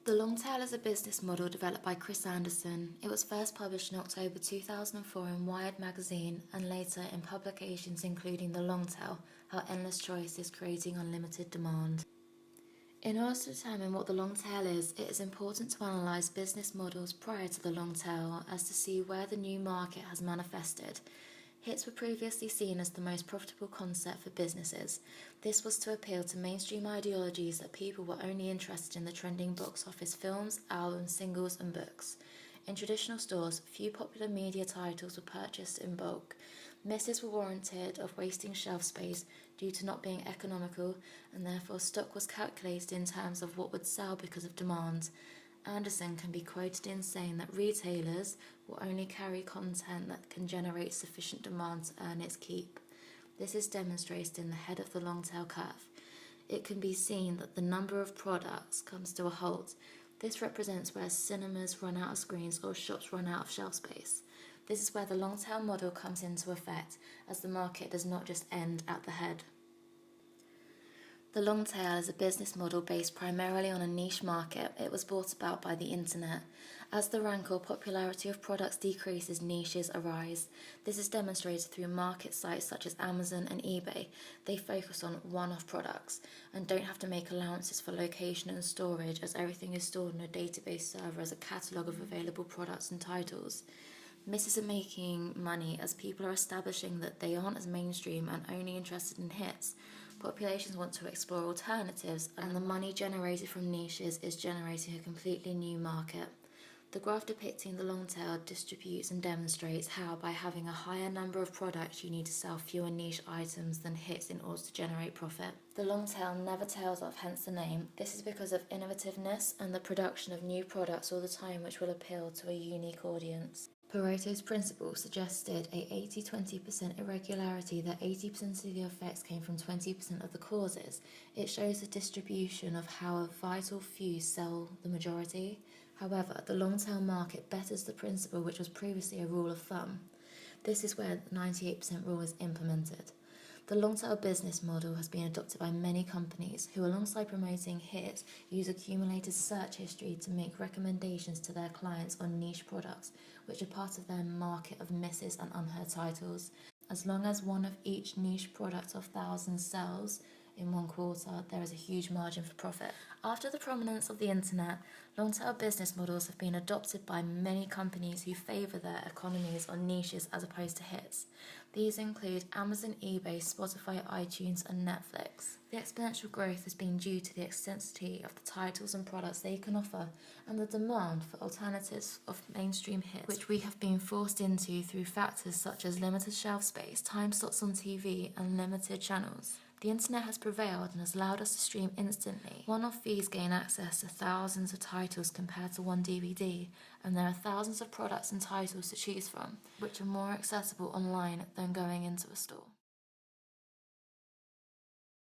The LongTail is a business model developed by Chris Anderson. It was first published in October 2004 in Wired magazine and later in publications including The LongTail, How Endless Choice is Creating Unlimited Demand. In order to determine what the LongTail is, it is important to analyse business models prior to the LongTail as to see where the new market has manifested. Hits were previously seen as the most profitable concept for businesses. This was to appeal to mainstream ideologies that people were only interested in the trending box office films, albums, singles and books. In traditional stores, few popular media titles were purchased in bulk. Misses were warranted of wasting shelf space due to not being economical, and therefore stock was calculated in terms of what would sell because of demand. Anderson can be quoted in saying that retailers will only carry content that can generate sufficient demand to earn its keep. This is demonstrated in the head of the LongTail curve. It can be seen that the number of products comes to a halt. This represents where cinemas run out of screens or shops run out of shelf space. This is where the LongTail model comes into effect, as the market does not just end at the head. The LongTail is a business model based primarily on a niche market. It was brought about by the internet. As the rank or popularity of products decreases, niches arise. This is demonstrated through market sites such as Amazon and eBay. They focus on one-off products and don't have to make allowances for location and storage, as everything is stored in a database server as a catalogue of available products and titles. Misses are making money as people are establishing that they aren't as mainstream and only interested in hits. Populations want to explore alternatives, and the money generated from niches is generating a completely new market. The graph depicting the LongTail distributes and demonstrates how, by having a higher number of products, you need to sell fewer niche items than hits in order to generate profit. The LongTail never tails off, hence the name. This is because of innovativeness and the production of new products all the time, which will appeal to a unique audience. Pareto's principle suggested a 80-20% irregularity, that 80% of the effects came from 20% of the causes. It shows the distribution of how a vital few sell the majority. However, the LongTail market betters the principle, which was previously a rule of thumb. This is where the 98% rule is implemented. The LongTail business model has been adopted by many companies who, alongside promoting hits, use accumulated search history to make recommendations to their clients on niche products, which are part of their market of misses and unheard titles. As long as one of each niche product of thousands sells in one quarter, there is a huge margin for profit. After the prominence of the internet, LongTail business models have been adopted by many companies who favour their economies on niches as opposed to hits. These include Amazon, eBay, Spotify, iTunes and Netflix. The exponential growth has been due to the extensity of the titles and products they can offer, and the demand for alternatives of mainstream hits, which we have been forced into through factors such as limited shelf space, time slots on TV and limited channels. The internet has prevailed and has allowed us to stream instantly. One-off feeds gain access to thousands of titles compared to one DVD, and there are thousands of products and titles to choose from, which are more accessible online than going into a store.